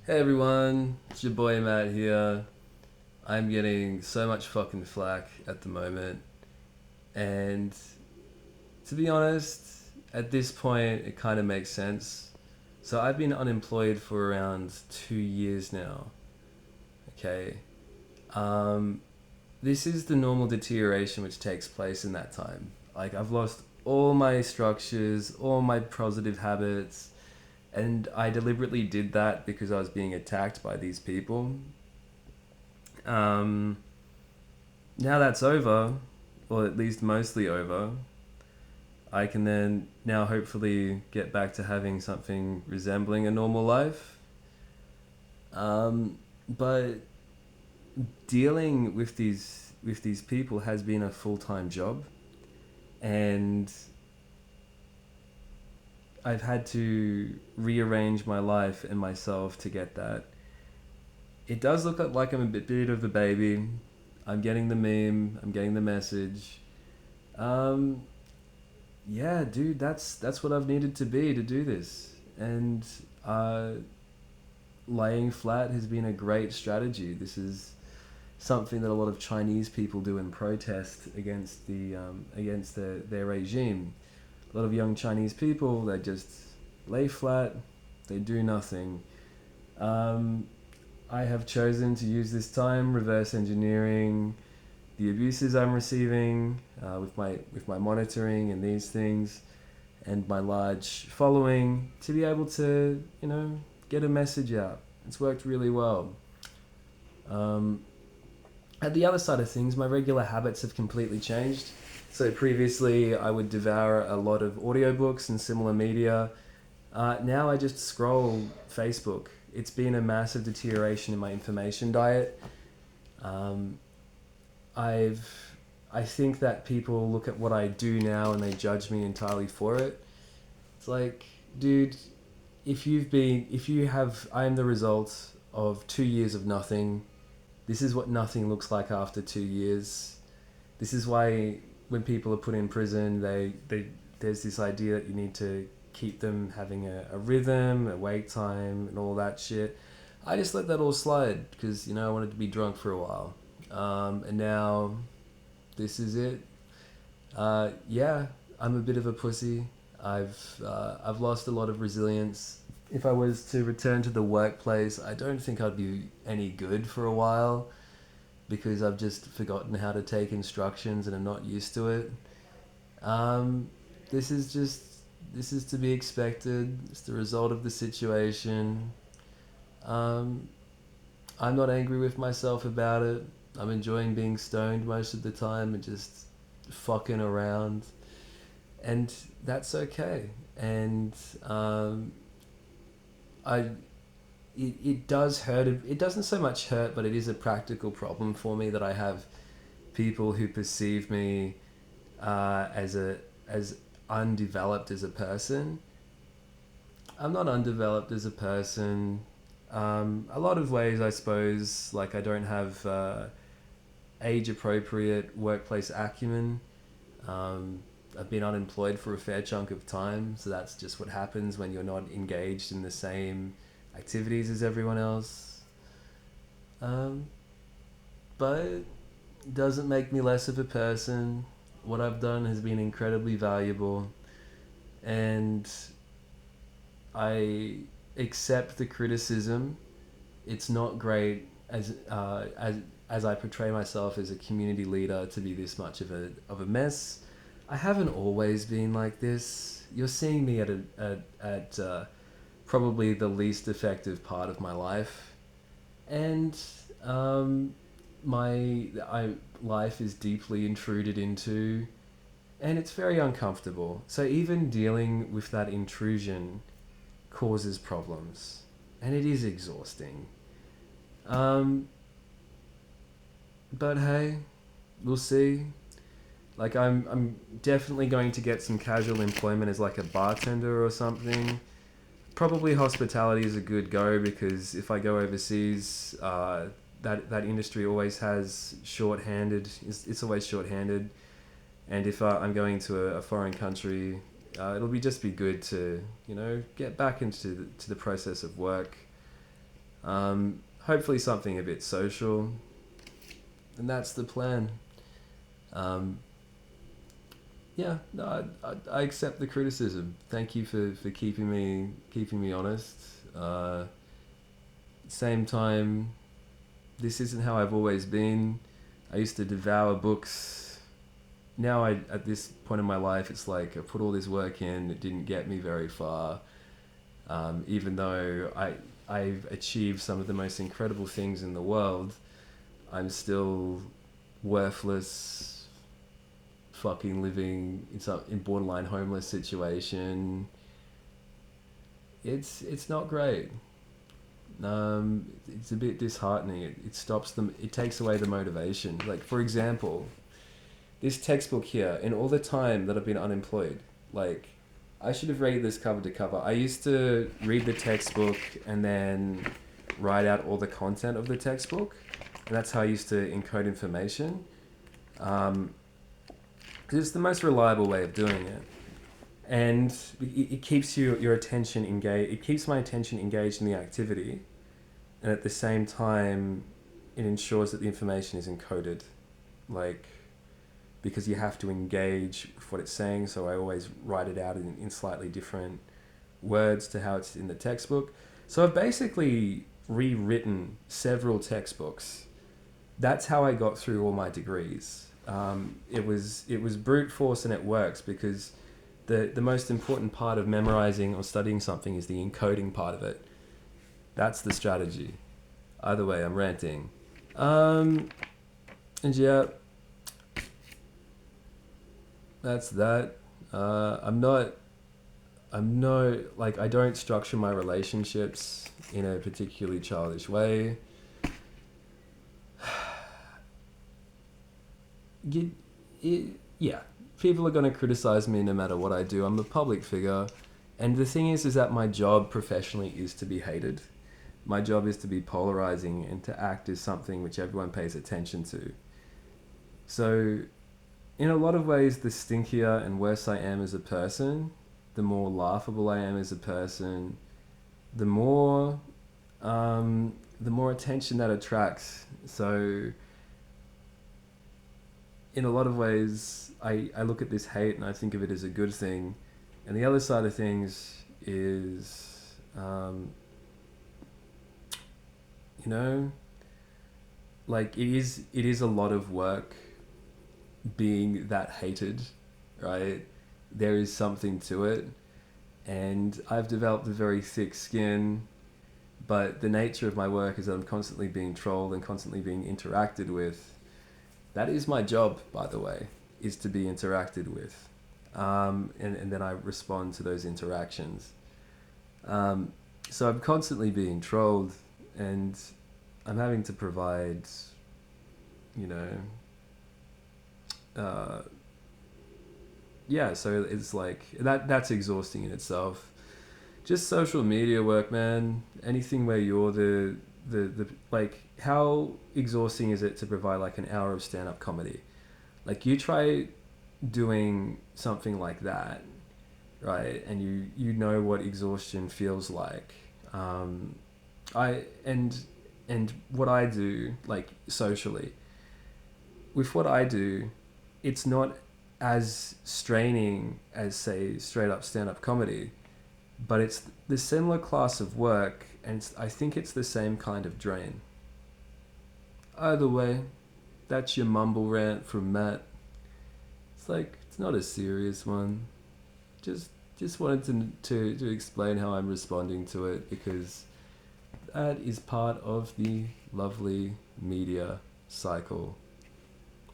Hey everyone, it's your boy Matt here. I'm getting so much fucking flack at the moment, and to be honest, at this point it kind of makes sense. So I've been unemployed for around 2 years now. Okay, um, this is the normal deterioration which takes place in that time. Like I've lost all my structures, all my positive habits, and I deliberately did that because I was being attacked by these people. Um, Now that's over, or at least mostly over, I can then now hopefully get back to having something resembling a normal life. But dealing with these people has been a full time job, and I've had to rearrange my life and myself to get that. It does look like I'm a bit of a baby. I'm getting the meme. I'm getting the message. Um, yeah, dude, that's what I've needed to be to do this, and uh, laying flat has been a great strategy. This is something that a lot of Chinese people do in protest against their regime. A lot of young Chinese people, they just lay flat, they do nothing. Um, I have chosen to use this time reverse engineering the abuses I'm receiving with my monitoring and these things, and my large following to be able to get a message out. It's worked really well. Um, at the other side of things, my regular habits have completely changed. So previously, I would devour a lot of audiobooks and similar media. Now I just scroll Facebook. It's been a massive deterioration in my information diet. Um, I've I think that people look at what I do now and they judge me entirely for it. It's like, dude, if you have, I am the result of 2 years of nothing. This is what nothing looks like after 2 years. This is why when people are put in prison, there's this idea that you need to keep them having a rhythm, a wake time, and all that shit. I just let that all slide because I wanted to be drunk for a while, and now this is it. Yeah, I'm a bit of a pussy. I've lost a lot of resilience. If I was to return to the workplace, I don't think I'd be any good for a while because I've just forgotten how to take instructions and I'm not used to it. Um, this is just this is to be expected. It's the result of the situation. Um, I'm not angry with myself about it. I'm enjoying being stoned most of the time and just fucking around, and that's okay. And I it does hurt. It doesn't so much hurt, but it is a practical problem for me that I have people who perceive me as undeveloped as a person. I'm not undeveloped as a person. A lot of ways, I suppose. Like I don't have age appropriate workplace acumen. Um, I've been unemployed for a fair chunk of time, so that's just what happens when you're not engaged in the same activities as everyone else. Um, but it doesn't make me less of a person. What I've done has been incredibly valuable, and I accept the criticism. It's not great as I portray myself as a community leader to be this much of a mess. I haven't always been like this. You're seeing me at probably the least effective part of my life, and um, my life is deeply intruded into, and it's very uncomfortable. So even dealing with that intrusion causes problems, and it is exhausting. Um, but hey, we'll see. Like I'm definitely going to get some casual employment as like a bartender or something. Probably hospitality is a good go because if I go overseas, that industry always has shorthanded. It's always shorthanded, and if I'm going to a foreign country, it'll be just be good to get back into to the process of work. Hopefully something a bit social, and that's the plan. Um, yeah, no, I accept the criticism. Thank you for keeping me honest. Same time, this isn't how I've always been. I used to devour books. Now at this point in my life, it's like I put all this work in. It didn't get me very far. Even though I've achieved some of the most incredible things in the world, I'm still worthless, fucking living in borderline homeless situation. It's not great. It's a bit disheartening. It stops them. It takes away the motivation. Like, for example, this textbook here, in all the time that I've been unemployed, like, I should have read this cover to cover. I used to read the textbook and then write out all the content of the textbook, and that's how I used to encode information. It's the most reliable way of doing it, and it keeps your attention engaged. It keeps my attention engaged in the activity, and at the same time, it ensures that the information is encoded, like, because you have to engage with what it's saying. So I always write it out in slightly different words to how it's in the textbook. So I've basically rewritten several textbooks. That's how I got through all my degrees. It was brute force, and it works because the most important part of memorizing or studying something is the encoding part of it. That's the strategy. Either way, I'm ranting. And yeah, that's that. I don't structure my relationships in a particularly childish way. Yeah, people are going to criticize me no matter what I do. I'm a public figure. And the thing is that my job professionally is to be hated. My job is to be polarizing and to act as something which everyone pays attention to. So, in a lot of ways, the stinkier and worse I am as a person, the more laughable I am as a person, the more attention that attracts. So, in a lot of ways, I look at this hate and I think of it as a good thing. And the other side of things is, like, it is a lot of work being that hated, right? There is something to it. And I've developed a very thick skin, but the nature of my work is that I'm constantly being trolled and constantly being interacted with. That is my job, by the way, is to be interacted with. And then I respond to those interactions. So I'm constantly being trolled, and I'm having to provide, so it's like, that's exhausting in itself. Just social media work, man. Anything where you're the like, how exhausting is it to provide like an hour of stand-up comedy? Like, you try doing something like that, right? And you know what exhaustion feels like. And what I do, like, socially, with what I do, it's not as straining as, say, straight up stand-up comedy, but it's the similar class of work, and I think it's the same kind of drain. Either way, that's your mumble rant from Matt. It's like, it's not a serious one. Just wanted to explain how I'm responding to it, because that is part of the lovely media cycle.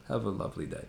Have a lovely day.